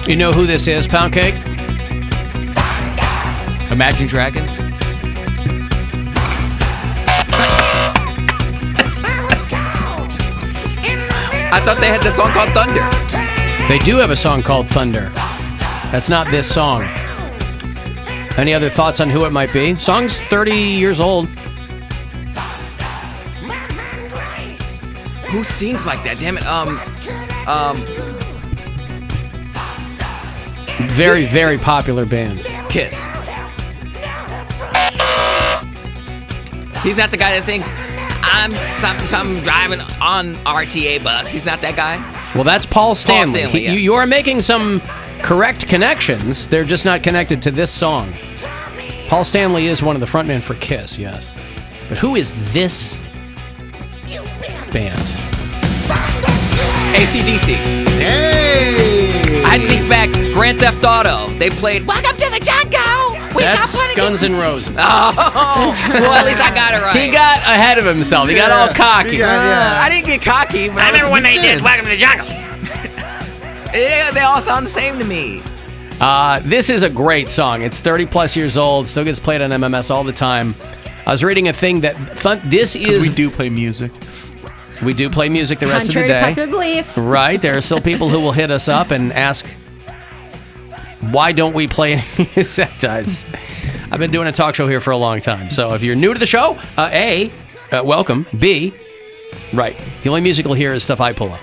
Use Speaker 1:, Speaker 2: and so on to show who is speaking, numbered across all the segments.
Speaker 1: You know who this is, Poundcake?
Speaker 2: Imagine Dragons? I thought they had the song called Thunder.
Speaker 1: They do have a song called Thunder. That's not this song. Any other thoughts on who it might be? Song's 30 years old.
Speaker 2: Who sings like that? Damn it.
Speaker 1: Very, very popular band.
Speaker 2: Kiss. He's not the guy that sings, I'm some driving on RTA bus. He's not that guy?
Speaker 1: Well, that's Paul Stanley.
Speaker 2: Stanley, yeah.
Speaker 1: You are making some correct connections. They're just not connected to this song. Paul Stanley is one of the frontmen for Kiss, yes. But who is this band?
Speaker 2: AC/DC.
Speaker 3: Hey!
Speaker 2: I think back, Grand Theft Auto. They played Welcome to the Jungle.
Speaker 1: That's Guns N' Roses.
Speaker 2: Oh, well, at least I got it right.
Speaker 1: He got ahead of himself. He got all cocky.
Speaker 2: I didn't get cocky. But
Speaker 4: I remember when they did Welcome to the Jungle.
Speaker 2: Yeah, they all sound the same to me.
Speaker 1: This is a great song. It's 30 plus years old. Still gets played on MMS all the time. I was reading a thing that this is.
Speaker 3: We do play music.
Speaker 1: We do play music the rest of the
Speaker 5: Contrary to
Speaker 1: day.
Speaker 5: popular belief.
Speaker 1: Right. There are still people who will hit us up and ask, why don't we play any Septides? I've been doing a talk show here for a long time. So if you're new to the show, A, welcome. B, right. The only music you'll hear is stuff I pull up.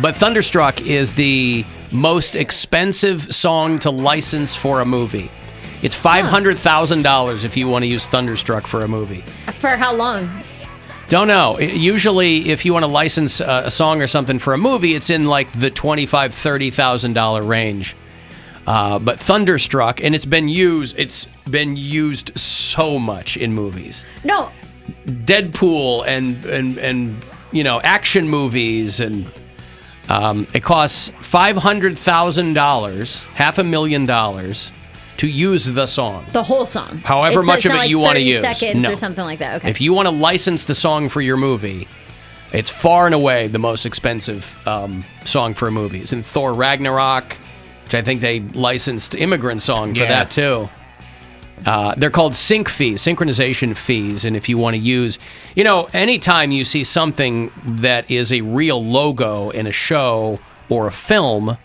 Speaker 1: But Thunderstruck is the most expensive song to license for a movie. It's $500,000 if you want to use Thunderstruck for a movie.
Speaker 5: For how long?
Speaker 1: Don't know. Usually, if you want to license a song or something for a movie, it's in like the $25,000, $30,000 range. But Thunderstruck, and it's been used so much in movies.
Speaker 5: No.
Speaker 1: Deadpool and you know, action movies, and it costs $500,000, $500,000 to use the song.
Speaker 5: The whole song.
Speaker 1: However much of it you want to use.
Speaker 5: 30 seconds
Speaker 1: No.
Speaker 5: or something like that. Okay.
Speaker 1: If you want to license the song for your movie, it's far and away the most expensive song for a movie. It's in Thor Ragnarok, which I think they licensed Immigrant Song for that too. They're called sync fees, synchronization fees. And if you want to use, you know, anytime you see something that is a real logo in a show or a film,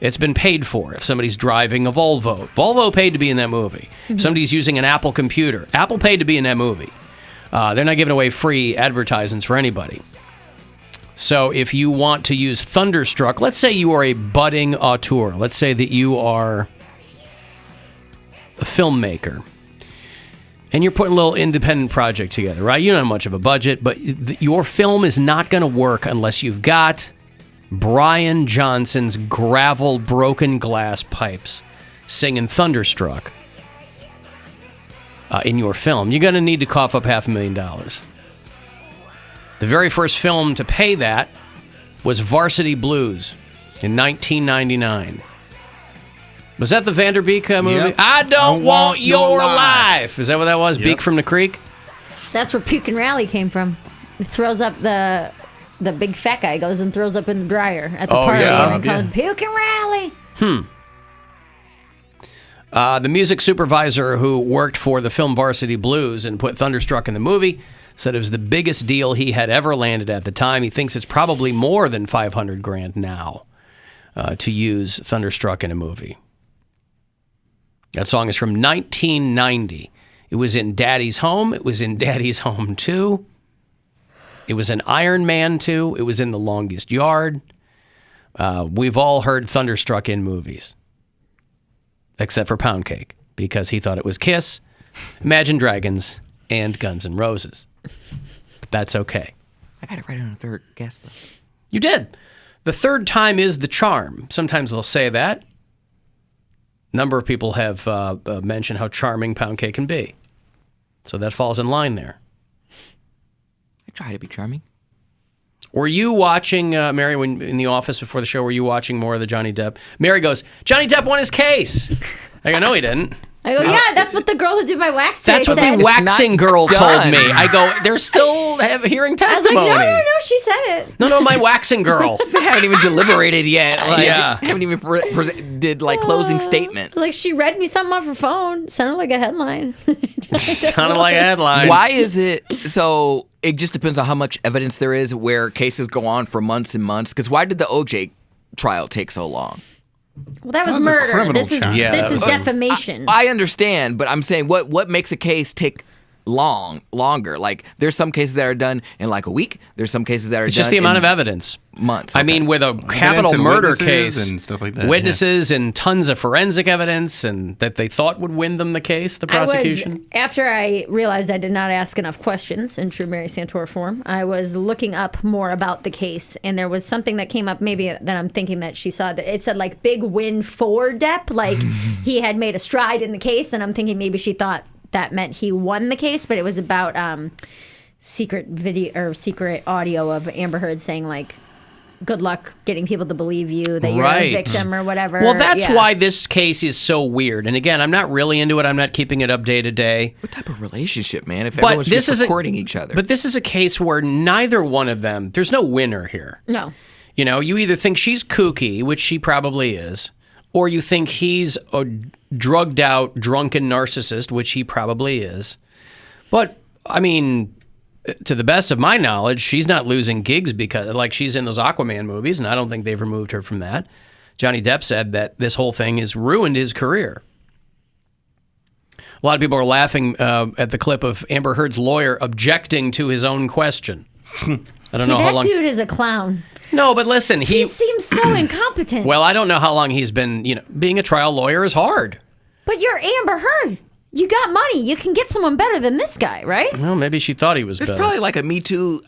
Speaker 1: it's been paid for. If somebody's driving a Volvo paid to be in that movie. If somebody's using an Apple computer, Apple paid to be in that movie. They're not giving away free advertisements for anybody. So if you want to use Thunderstruck, let's say you are a budding auteur. Let's say that you are a filmmaker, and you're putting a little independent project together, right? You don't have much of a budget, but your film is not going to work unless you've got Brian Johnson's gravel broken glass pipes singing Thunderstruck in your film. You're going to need to cough up $500,000. The very first film to pay that was Varsity Blues in 1999. Was that the Vanderbeek movie?
Speaker 3: Yep.
Speaker 1: I don't want your life. Is that what that was?
Speaker 3: Yep.
Speaker 1: Beak from the Creek?
Speaker 5: That's where Puke and Rally came from. He throws up the big fat guy goes and throws up in the dryer at the party, and they call it Puke and Rally.
Speaker 1: The music supervisor who worked for the film Varsity Blues and put Thunderstruck in the movie said it was the biggest deal he had ever landed at the time. He thinks it's probably more than $500,000 now to use Thunderstruck in a movie. That song is from 1990. It was in Daddy's Home. It was in Daddy's Home 2. It was in Iron Man 2. It was in The Longest Yard. We've all heard Thunderstruck in movies. Except for Poundcake, because he thought it was Kiss, Imagine Dragons, and Guns N' Roses. But that's okay.
Speaker 2: I got it right on the third guess, though.
Speaker 1: You did. The third time is the charm. Sometimes they'll say that. A number of people have mentioned how charming Poundcake can be. So that falls in line there.
Speaker 2: I try to be charming.
Speaker 1: Were you watching, Mary, when in the office before the show, were you watching more of the Johnny Depp? Mary goes, Johnny Depp won his case. I go, no, he didn't.
Speaker 5: I go, yeah, that's what the girl who did my wax today
Speaker 1: That's what
Speaker 5: said.
Speaker 1: the waxing girl told
Speaker 2: done.
Speaker 1: me. I go, they're still hearing
Speaker 5: I was like,
Speaker 1: testimony.
Speaker 5: no, she said it.
Speaker 1: No, my waxing girl.
Speaker 2: They haven't even deliberated yet. Like,
Speaker 1: Yeah.
Speaker 2: haven't even did like closing statements.
Speaker 5: Like she read me something off her phone. Sounded like a headline.
Speaker 1: Sounded like a headline.
Speaker 2: Why is it so? It just depends on how much evidence there is where cases go on for months and months. Because why did the OJ trial take so long?
Speaker 5: Well, that was
Speaker 3: That was a
Speaker 5: murder.
Speaker 3: criminal
Speaker 5: This is
Speaker 3: charge.
Speaker 1: Yeah,
Speaker 5: this
Speaker 1: that
Speaker 5: is
Speaker 1: was-
Speaker 5: defamation.
Speaker 2: I understand, but I'm saying what makes a case take longer? Like there's some cases that are done in like a week. There's some cases that are
Speaker 1: It's
Speaker 2: done
Speaker 1: just the amount
Speaker 2: in
Speaker 1: of evidence.
Speaker 2: months.
Speaker 1: I
Speaker 2: Okay.
Speaker 1: mean, with a capital
Speaker 3: and
Speaker 1: murder
Speaker 3: witnesses
Speaker 1: case,
Speaker 3: and stuff like that,
Speaker 1: witnesses and tons of forensic evidence, and that they thought would win them the case, the prosecution.
Speaker 5: After I realized I did not ask enough questions in true Mary Santora form, I was looking up more about the case, and there was something that came up maybe that I'm thinking that she saw. That it said like big win for Depp, like he had made a stride in the case, and I'm thinking maybe she thought that meant he won the case, but it was about secret video or secret audio of Amber Heard saying like, good luck getting people to believe you that you're
Speaker 1: Right.
Speaker 5: a victim or whatever.
Speaker 1: Well, that's
Speaker 5: Yeah.
Speaker 1: why this case is so weird. And again, I'm not really into it. I'm not keeping it up day to day.
Speaker 2: What type of relationship, man? If
Speaker 1: But
Speaker 2: everyone's
Speaker 1: this
Speaker 2: just
Speaker 1: is
Speaker 2: supporting each other.
Speaker 1: But this is a case where neither one of them, there's no winner here.
Speaker 5: No.
Speaker 1: You know, you either think she's kooky, which she probably is, or you think he's a drugged out, drunken narcissist, which he probably is. But, I mean, to the best of my knowledge, she's not losing gigs because, like, she's in those Aquaman movies, and I don't think they've removed her from that. Johnny Depp said that this whole thing has ruined his career. A lot of people are laughing at the clip of Amber Heard's lawyer objecting to his own question. I don't know how
Speaker 5: That
Speaker 1: long.
Speaker 5: dude is a clown.
Speaker 1: No, but listen,
Speaker 5: He seems so incompetent.
Speaker 1: Well, I don't know how long he's been, being a trial lawyer is hard.
Speaker 5: But you're Amber Heard. You got money. You can get someone better than this guy, right?
Speaker 1: Well, maybe she thought he was
Speaker 2: There's
Speaker 1: better.
Speaker 2: probably like a Me Too.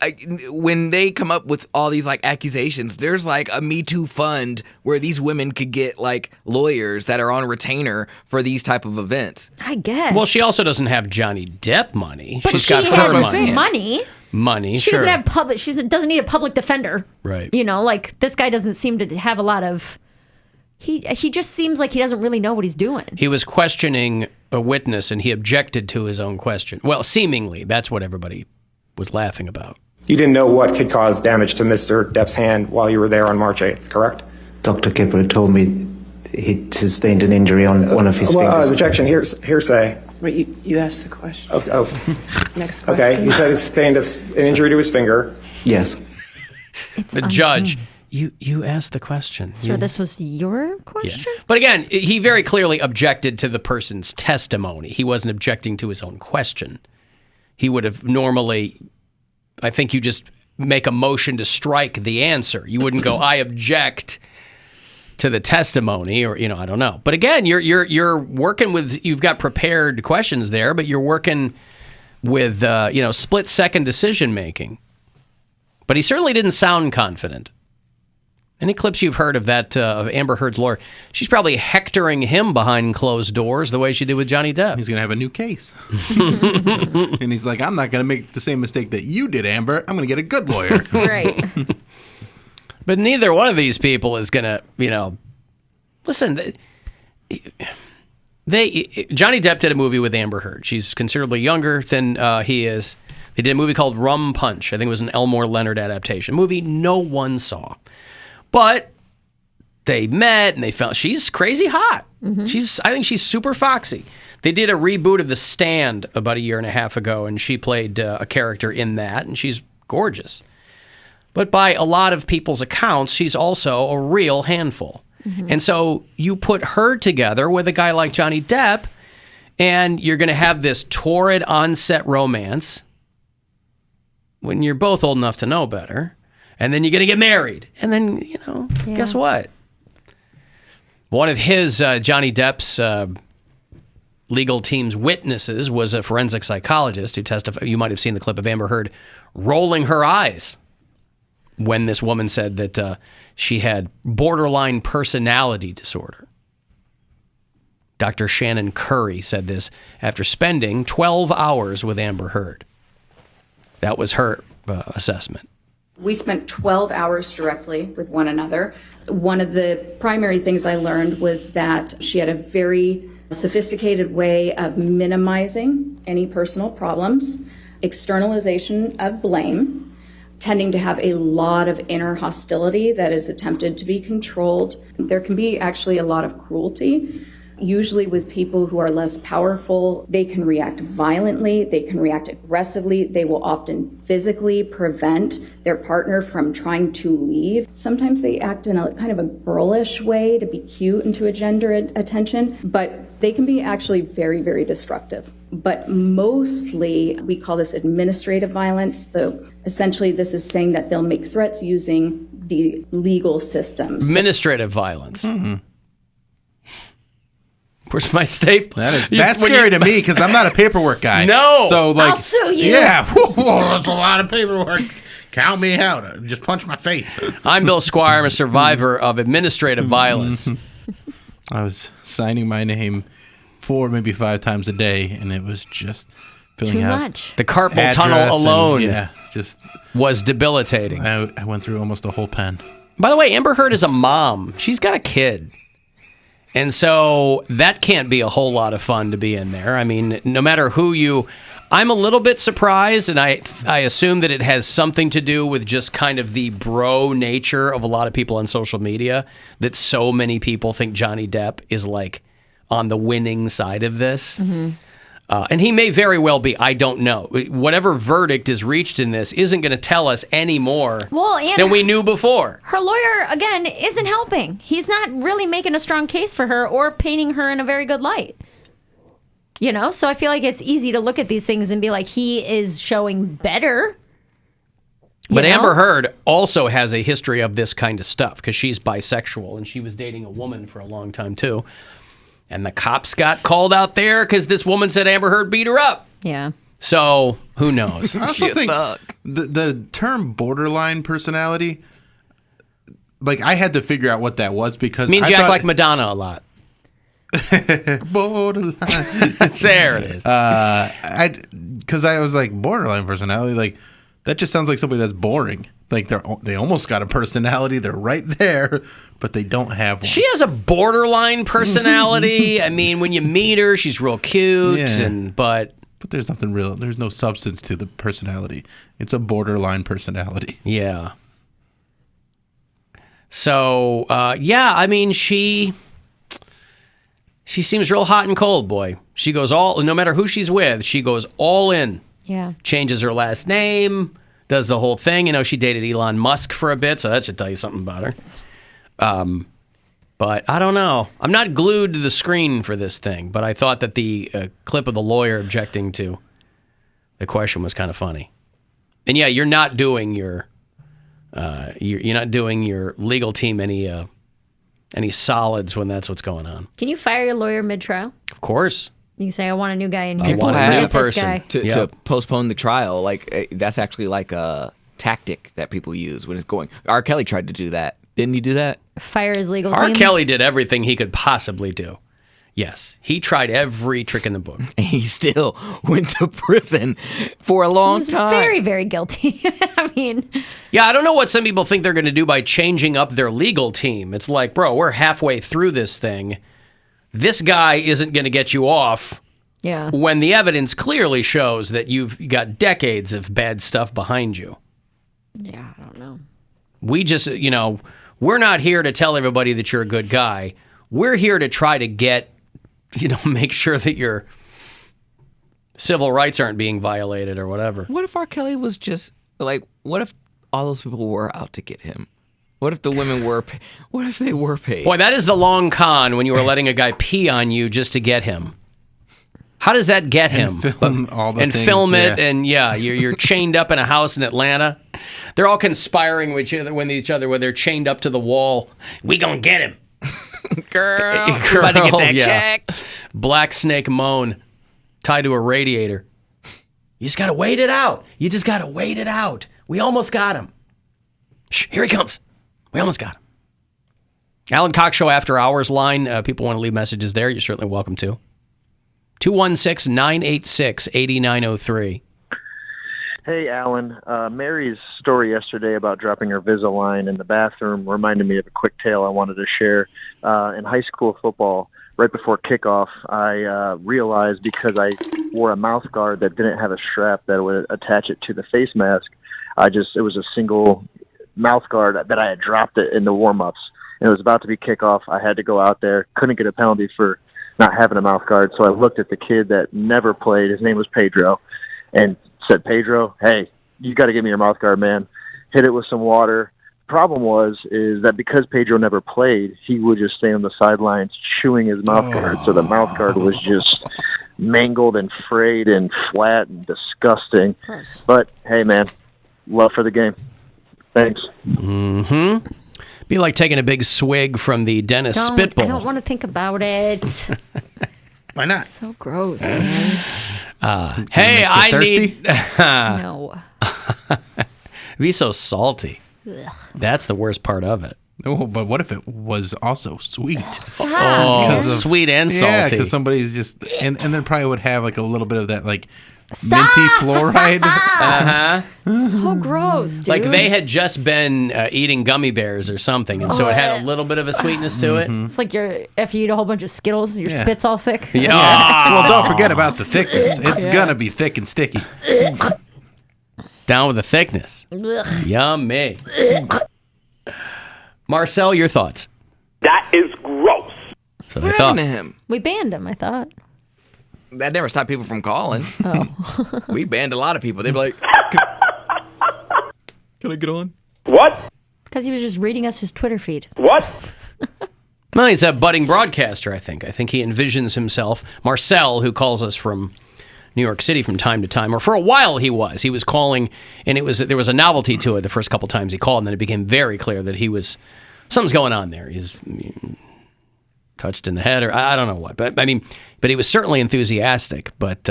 Speaker 2: When they come up with all these like accusations, there's like a Me Too fund where these women could get like lawyers that are on retainer for these type of events.
Speaker 5: I guess.
Speaker 1: Well, she also doesn't have Johnny Depp money.
Speaker 5: but
Speaker 1: She's
Speaker 5: she
Speaker 1: got
Speaker 5: has
Speaker 1: her
Speaker 2: saying.
Speaker 1: money.
Speaker 5: money. She
Speaker 1: Sure.
Speaker 5: doesn't have public. She doesn't need a public defender.
Speaker 1: Right.
Speaker 5: You know, like this guy doesn't seem to have a lot of. He just seems like he doesn't really know what he's doing.
Speaker 1: He was questioning a witness, and he objected to his own question. Well, seemingly, that's what everybody was laughing about.
Speaker 4: You didn't know what could cause damage to Mr. Depp's hand while you were there on March 8th, correct?
Speaker 6: Dr. Kipper told me he'd sustained an injury on one of his fingers.
Speaker 4: Objection, hearsay.
Speaker 7: Wait, you asked the question.
Speaker 4: Oh,
Speaker 7: Next question.
Speaker 4: okay. You said he sustained an injury to his finger.
Speaker 6: Yes.
Speaker 1: The judge, you asked the question.
Speaker 5: So this was your question?
Speaker 1: But again, he very clearly objected to the person's testimony. He wasn't objecting to his own question. He would have normally, I think you just make a motion to strike the answer. You wouldn't go, I object to the testimony, or, I don't know. But again, you're working with, you've got prepared questions there, but you're working with, split-second decision-making. But he certainly didn't sound confident. Any clips you've heard of that, of Amber Heard's lawyer, she's probably hectoring him behind closed doors the way she did with Johnny Depp.
Speaker 3: He's going to have a new case. And he's like, I'm not going to make the same mistake that you did, Amber. I'm going to get a good lawyer.
Speaker 5: Right.
Speaker 1: But neither one of these people is going to, listen, Johnny Depp did a movie with Amber Heard. She's considerably younger than he is. They did a movie called Rum Punch. I think it was an Elmore Leonard adaptation. A movie no one saw. But they met and they found she's crazy hot. I think she's super foxy. They did a reboot of The Stand about a year and a half ago, and she played a character in that, and she's gorgeous. But by a lot of people's accounts, she's also a real handful. And so you put her together with a guy like Johnny Depp, and you're going to have this torrid on-set romance when you're both old enough to know better. And then you're going to get married. And then, guess what? One of his, Johnny Depp's legal team's witnesses was a forensic psychologist who testified. You might have seen the clip of Amber Heard rolling her eyes when this woman said that she had borderline personality disorder. Dr. Shannon Curry said this after spending 12 hours with Amber Heard. That was her assessment.
Speaker 8: We spent 12 hours directly with one another. One of the primary things I learned was that she had a very sophisticated way of minimizing any personal problems, externalization of blame, tending to have a lot of inner hostility that is attempted to be controlled. There can be actually a lot of cruelty. Usually with people who are less powerful, they can react violently, they can react aggressively, they will often physically prevent their partner from trying to leave. Sometimes they act in a kind of a girlish way to be cute and to engender attention, but they can be actually very, very destructive. But mostly we call this administrative violence. So essentially this is saying that they'll make threats using the legal systems.
Speaker 1: Administrative violence. Mm-hmm. Where's my staple?
Speaker 3: That's scary to me because I'm not a paperwork guy.
Speaker 1: No.
Speaker 3: So like,
Speaker 5: I'll sue you.
Speaker 3: Yeah. Whoa, that's a lot of paperwork. Count me out. Just punch my face.
Speaker 1: I'm Bill Squire. I'm a survivor of administrative violence.
Speaker 3: I was signing my name 4, maybe 5 times a day, and it was just filling out.
Speaker 5: Too much.
Speaker 1: The carpal tunnel alone
Speaker 3: just
Speaker 1: was debilitating.
Speaker 3: I went through almost a whole pen.
Speaker 1: By the way, Amber Heard is a mom. She's got a kid. And so that can't be a whole lot of fun to be in there. I mean, no matter who you... I'm a little bit surprised, and I assume that it has something to do with just kind of the bro nature of a lot of people on social media, that so many people think Johnny Depp is like on the winning side of this. Mm-hmm. And he may very well be. I don't know. Whatever verdict is reached in this isn't going to tell us any more than we knew before.
Speaker 5: Her lawyer, again, isn't helping. He's not really making a strong case for her or painting her in a very good light. You know? So I feel like it's easy to look at these things and be like, he is showing better.
Speaker 1: But Amber Heard also has a history of this kind of stuff because she's bisexual and she was dating a woman for a long time, too. And the cops got called out there because this woman said Amber Heard beat her up.
Speaker 5: Yeah.
Speaker 1: So, who knows?
Speaker 3: I also think the term borderline personality, like, I had to figure out what that was because...
Speaker 1: Means you act like Madonna a lot.
Speaker 3: Borderline.
Speaker 1: There it is.
Speaker 3: Because I was like, borderline personality, like, that just sounds like somebody that's boring. Like, they almost got a personality. They're right there, but they don't have one.
Speaker 1: She has a borderline personality. I mean, when you meet her, she's real cute, but
Speaker 3: there's nothing real. There's no substance to the personality. It's a borderline personality.
Speaker 1: Yeah. So, I mean, she seems real hot and cold, boy. She goes no matter who she's with, she goes all in.
Speaker 5: Yeah.
Speaker 1: Changes her last name. Does the whole thing. You know, she dated Elon Musk for a bit, so that should tell you something about her. But I don't know. I'm not glued to the screen for this thing, but I thought that the clip of the lawyer objecting to the question was kind of funny. And yeah, you're not doing your legal team any solids when that's what's going on.
Speaker 5: Can you fire your lawyer mid-trial?
Speaker 1: Of course.
Speaker 5: You can say, I want a new guy in here.
Speaker 2: People have
Speaker 1: a new person
Speaker 2: to postpone the trial. Like, that's actually like a tactic that people use when it's going. R. Kelly tried to do that. Didn't he do that?
Speaker 5: Fire his legal team?
Speaker 1: R. Kelly did everything he could possibly do. Yes. He tried every trick in the book.
Speaker 2: And he still went to prison for a long time.
Speaker 5: Very, very guilty. I mean...
Speaker 1: Yeah, I don't know what some people think they're going to do by changing up their legal team. It's like, bro, we're halfway through this thing. This guy isn't going to get you off when the evidence clearly shows that you've got decades of bad stuff behind you.
Speaker 5: Yeah, I don't know.
Speaker 1: We just, we're not here to tell everybody that you're a good guy. We're here to try to get, make sure that your civil rights aren't being violated or whatever.
Speaker 2: What if R. Kelly was just, like, what if all those people were out to get him? What if the women were paid? What if they were paid?
Speaker 1: Boy, that is the long con when you were letting a guy pee on you just to get him. How does that get him?
Speaker 3: Film all the things,
Speaker 1: it, and you're chained up in a house in Atlanta. They're all conspiring with each other when they're chained up to the wall. We gonna get him,
Speaker 2: girl. About to get that check.
Speaker 1: Black snake moan tied to a radiator. You just gotta wait it out. We almost got him. Shh, here he comes. We almost got him. Alan Cox Show After Hours line. People want to leave messages there. You're certainly welcome to. 216-986-8903.
Speaker 9: Hey, Alan. Mary's story yesterday about dropping her Invisalign in the bathroom reminded me of a quick tale I wanted to share. In high school football, right before kickoff, I realized because I wore a mouth guard that didn't have a strap that would attach it to the face mask, it was a single mouth guard that I had dropped it in the warm-ups. And it was about to be kickoff. I had to go out there, couldn't get a penalty for not having a mouth guard, so I looked at the kid that never played. His name was Pedro, and said, Pedro, hey, you got to give me your mouth guard, man. Hit it with some water. Problem is that because Pedro never played, he would just stay on the sidelines chewing his mouth guard. So the mouth guard was just mangled and frayed and flat and disgusting. But, hey, man, love for the game. Thanks.
Speaker 1: Mm-hmm. Be like taking a big swig from the dentist spitball.
Speaker 5: I don't want to think about it.
Speaker 3: Why not?
Speaker 5: So gross, man.
Speaker 1: Hey, I
Speaker 3: thirsty?
Speaker 1: need...
Speaker 5: No.
Speaker 1: Be so salty.
Speaker 5: Ugh.
Speaker 1: That's the worst part of it.
Speaker 3: Oh, but what if it was also sweet?
Speaker 1: Oh, sweet and salty.
Speaker 3: Yeah, because somebody's just... And then probably would have like a little bit of that like
Speaker 5: Stop!
Speaker 3: minty fluoride.
Speaker 5: So gross, dude.
Speaker 1: Like they had just been eating gummy bears or something, and so it had a little bit of a sweetness to it.
Speaker 5: It's like after you eat a whole bunch of Skittles, your spit's all thick.
Speaker 1: Yeah.
Speaker 3: Well, don't forget about the thickness. It's gonna be thick and sticky.
Speaker 1: Down with the thickness.
Speaker 5: Ugh.
Speaker 1: Yummy. Marcel, your thoughts?
Speaker 10: That is gross.
Speaker 1: So
Speaker 2: What happened to him?
Speaker 5: We banned him, I thought.
Speaker 2: That never stopped people from calling.
Speaker 5: Oh.
Speaker 2: We banned a lot of people. They'd be like, can I get on?
Speaker 10: What?
Speaker 5: Because he was just reading us his Twitter feed.
Speaker 10: What?
Speaker 1: Well, he's a budding broadcaster, I think. I think he envisions himself. Marcel, who calls us from New York City from time to time, or for a while he was calling, and there was a novelty to it the first couple times he called, and then it became very clear that something's going on there. He's touched in the head, or I don't know what, but he was certainly enthusiastic. But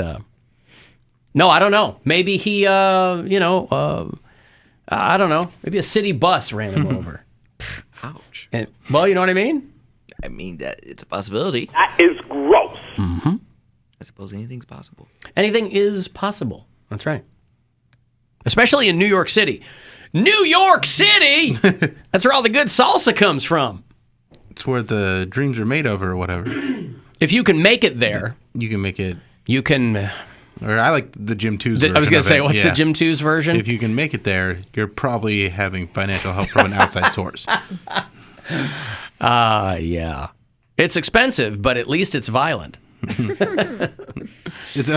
Speaker 1: no, I don't know. Maybe he, I don't know. Maybe a city bus ran him over.
Speaker 2: Ouch.
Speaker 1: And, well, you know what I mean?
Speaker 2: I mean, that it's a possibility.
Speaker 10: That is gross.
Speaker 1: Mm-hmm.
Speaker 2: I suppose anything's possible.
Speaker 1: Anything is possible. That's right. Especially in New York City. New York City! That's where all the good salsa comes from.
Speaker 3: It's where the dreams are made of, or whatever.
Speaker 1: If you can make it there,
Speaker 3: you can make it.
Speaker 1: You can.
Speaker 3: Or I like the Jim Two's version.
Speaker 1: I was going to say,
Speaker 3: of it.
Speaker 1: what's the Jim Two's version?
Speaker 3: If you can make it there, you're probably having financial help from an outside source.
Speaker 1: Yeah. It's expensive, but at least it's violent.
Speaker 3: It's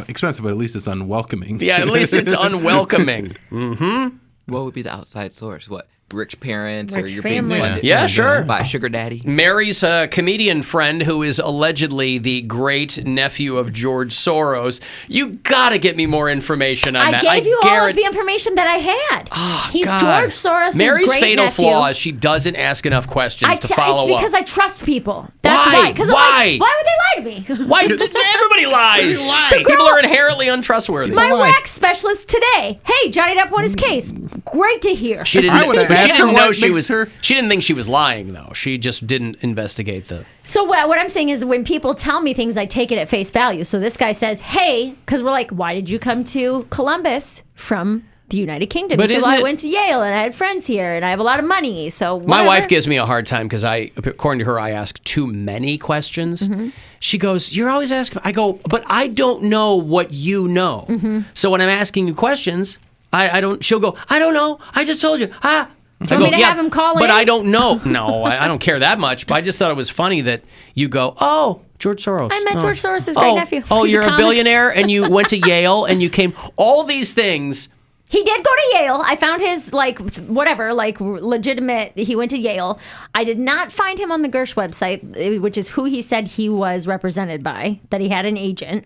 Speaker 3: expensive, but at least it's unwelcoming.
Speaker 1: Yeah, at least it's unwelcoming. Mm-hmm.
Speaker 2: What would be the outside source? What? Rich parents, or
Speaker 5: Rich
Speaker 2: you're
Speaker 5: family.
Speaker 2: being funded
Speaker 1: Yeah, sure.
Speaker 2: by a sugar daddy?
Speaker 1: Mary's comedian friend, who is allegedly the great nephew of George Soros. You got to get me more information on that.
Speaker 5: I gave you all of the information that I had. He's
Speaker 1: God.
Speaker 5: George Soros'
Speaker 1: Mary's
Speaker 5: great
Speaker 1: fatal
Speaker 5: nephew.
Speaker 1: flaw is she doesn't ask enough questions to follow
Speaker 5: it's
Speaker 1: up.
Speaker 5: because I trust people. That's
Speaker 1: Why?
Speaker 5: why. 'Cause I'm
Speaker 1: Why?
Speaker 5: like, why would they lie to me?
Speaker 1: Why? Everybody lies. People are inherently untrustworthy.
Speaker 5: My wax specialist today. Hey, Johnny Depp won his case. Great to hear.
Speaker 1: She didn't.
Speaker 3: I would have
Speaker 1: but she
Speaker 3: asked her
Speaker 1: didn't know
Speaker 3: what
Speaker 1: she
Speaker 3: makes
Speaker 1: was.
Speaker 3: her-
Speaker 1: She didn't think she was lying, though. She just didn't investigate the.
Speaker 5: So what I'm saying is, when people tell me things, I take it at face value. So this guy says, "Hey," because we're like, "Why did you come to Columbus from the United Kingdom?"
Speaker 1: But
Speaker 5: He said,
Speaker 1: isn't
Speaker 5: "Well, I
Speaker 1: it-
Speaker 5: went to Yale and I had friends here and I have a lot of money." So
Speaker 1: My
Speaker 5: whatever.
Speaker 1: wife gives me a hard time because according to her, I ask too many questions.
Speaker 5: Mm-hmm.
Speaker 1: She goes, "You're always asking." I go, "But I don't know what you know."
Speaker 5: Mm-hmm.
Speaker 1: So when I'm asking you questions, I don't. She'll go, "I don't know. I just told you." I
Speaker 5: you want me to have him call
Speaker 1: but
Speaker 5: in?
Speaker 1: I don't know. No, I don't care that much. But I just thought it was funny that you go, "Oh, George Soros."
Speaker 5: I met
Speaker 1: Oh.
Speaker 5: George Soros' great nephew.
Speaker 1: Oh,
Speaker 5: He's
Speaker 1: you're a
Speaker 5: comic.
Speaker 1: billionaire and you went to Yale and you came. All these things.
Speaker 5: He did go to Yale. I found his legitimate. He went to Yale. I did not find him on the Gersh website, which is who he said he was represented by. That he had an agent.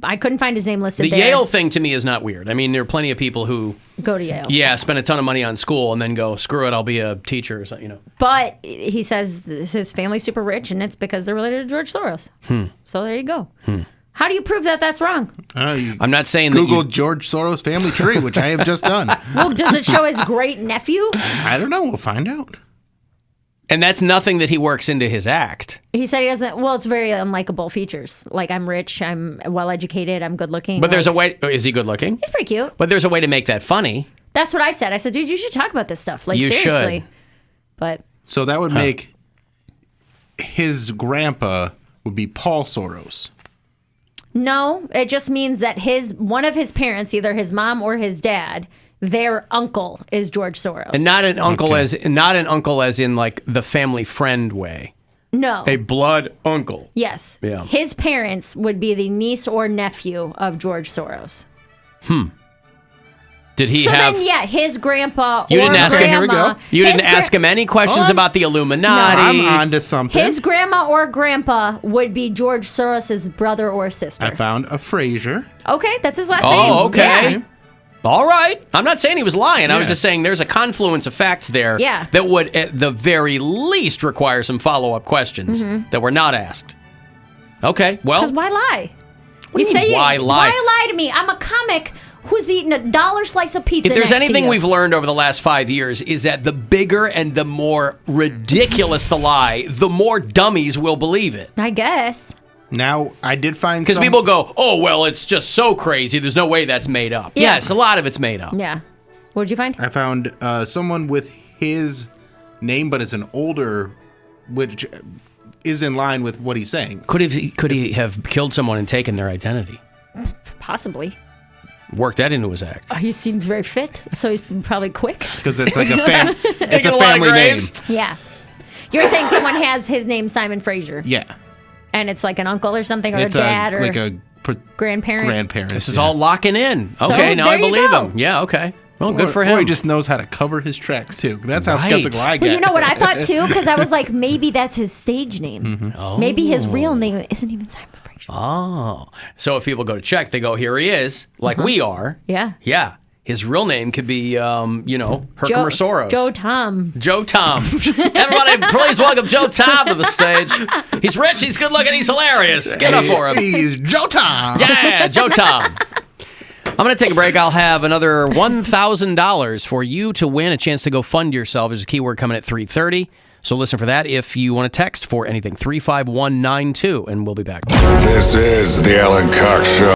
Speaker 5: I couldn't find his name listed
Speaker 1: The
Speaker 5: there.
Speaker 1: Yale thing to me is not weird. I mean, there are plenty of people who
Speaker 5: Go to Yale.
Speaker 1: yeah, spend a ton of money on school and then go, screw it, I'll be a teacher or something, you know.
Speaker 5: But he says his family's super rich, and it's because they're related to George Soros. So there you go. How do you prove that that's wrong?
Speaker 1: I'm not saying
Speaker 3: Google
Speaker 1: that
Speaker 3: George Soros family tree, which I have just done.
Speaker 5: Well, does it show his great nephew?
Speaker 3: I don't know. We'll find out.
Speaker 1: And that's nothing that he works into his act.
Speaker 5: He said he doesn't. Well, it's very unlikable features. Like, I'm rich, I'm well-educated, I'm good-looking.
Speaker 1: But there's a way... Is he good-looking?
Speaker 5: He's pretty cute.
Speaker 1: But there's a way to make that funny.
Speaker 5: That's what I said. I said, dude, you should talk about this stuff. Like,
Speaker 1: You
Speaker 5: seriously.
Speaker 1: should.
Speaker 5: But...
Speaker 3: So that would make his grandpa would be Paul Soros.
Speaker 5: No, it just means that one of his parents, either his mom or his dad... Their uncle is George Soros,
Speaker 1: And not an uncle as in like the family friend way.
Speaker 5: no.
Speaker 1: A blood uncle.
Speaker 5: Yes.
Speaker 1: Yeah.
Speaker 5: His parents would be the niece or nephew of George Soros.
Speaker 1: Did he
Speaker 5: So
Speaker 1: have?
Speaker 5: then, yeah, his grandpa
Speaker 1: You
Speaker 5: or
Speaker 1: didn't ask him.
Speaker 5: grandma.
Speaker 3: Here we go.
Speaker 1: You didn't
Speaker 5: his
Speaker 1: ask him any questions
Speaker 3: Hold on.
Speaker 1: about the Illuminati.
Speaker 3: I'm on to something.
Speaker 5: His grandma or grandpa would be George Soros's brother or sister.
Speaker 3: I found a Fraser.
Speaker 5: Okay, that's his last name.
Speaker 1: Oh, okay.
Speaker 5: Yeah.
Speaker 1: All right. I'm not saying he was lying. I was
Speaker 3: Yeah.
Speaker 1: just saying there's a confluence of facts there
Speaker 5: Yeah.
Speaker 1: that would, at the very least, require some follow-up questions that were not asked. Okay. Well,
Speaker 5: Because why lie?
Speaker 1: What do you mean, why lie?
Speaker 5: Why lie to me? I'm a comic who's eating a $1 slice of pizza.
Speaker 1: if there's
Speaker 5: next to
Speaker 1: anything
Speaker 5: you.
Speaker 1: we've learned over the last 5 years is that the bigger and the more ridiculous the lie, the more dummies will believe it.
Speaker 5: I guess.
Speaker 3: Now, I did find
Speaker 1: Because
Speaker 3: some...
Speaker 1: people go, oh, well, it's just so crazy. There's no way that's made up.
Speaker 5: Yeah.
Speaker 1: Yes, a lot of it's made up.
Speaker 5: Yeah. What'd you find?
Speaker 3: I found someone with his name, but it's an older, which is in line with what he's saying.
Speaker 1: Could he have killed someone and taken their identity?
Speaker 5: Possibly.
Speaker 1: Work that into his act.
Speaker 5: He seems very fit, so he's probably quick.
Speaker 3: Because it's like it's
Speaker 1: Taking
Speaker 3: a
Speaker 1: a lot of
Speaker 3: family name.
Speaker 1: graves.
Speaker 5: Yeah. You're saying someone has his name Simon Fraser,
Speaker 3: Yeah.
Speaker 5: and it's like an uncle or something, or
Speaker 3: It's
Speaker 5: a dad, or
Speaker 3: like a
Speaker 5: grandparent.
Speaker 3: grandparent.
Speaker 1: This is all locking in.
Speaker 5: So,
Speaker 1: Okay, now
Speaker 5: there
Speaker 1: I
Speaker 5: you
Speaker 1: believe
Speaker 5: go.
Speaker 1: him. Yeah, okay. Well, good for
Speaker 3: Or
Speaker 1: him.
Speaker 3: he just knows how to cover his tracks, too. That's how
Speaker 1: Right.
Speaker 3: skeptical I get.
Speaker 5: Well, you know what I thought too, because I was like, maybe that's his stage name. Maybe his real name isn't even Simon Fraser.
Speaker 1: Oh. So if people go to check, they go, here he is, like we are.
Speaker 5: Yeah.
Speaker 1: Yeah. His real name could be, Herkimer Soros.
Speaker 5: Joe Tom.
Speaker 1: Joe Tom. Everybody, please welcome Joe Tom to the stage. He's rich, he's good looking, he's hilarious. Give it up for him.
Speaker 3: He's Joe Tom.
Speaker 1: Yeah, Joe Tom. I'm going to take a break. I'll have another $1,000 for you to win, a chance to go fund yourself. There's a keyword coming at 3:30. So listen for that if you want to text for anything, 35192, and we'll be back.
Speaker 11: This is the Alan Cox Show.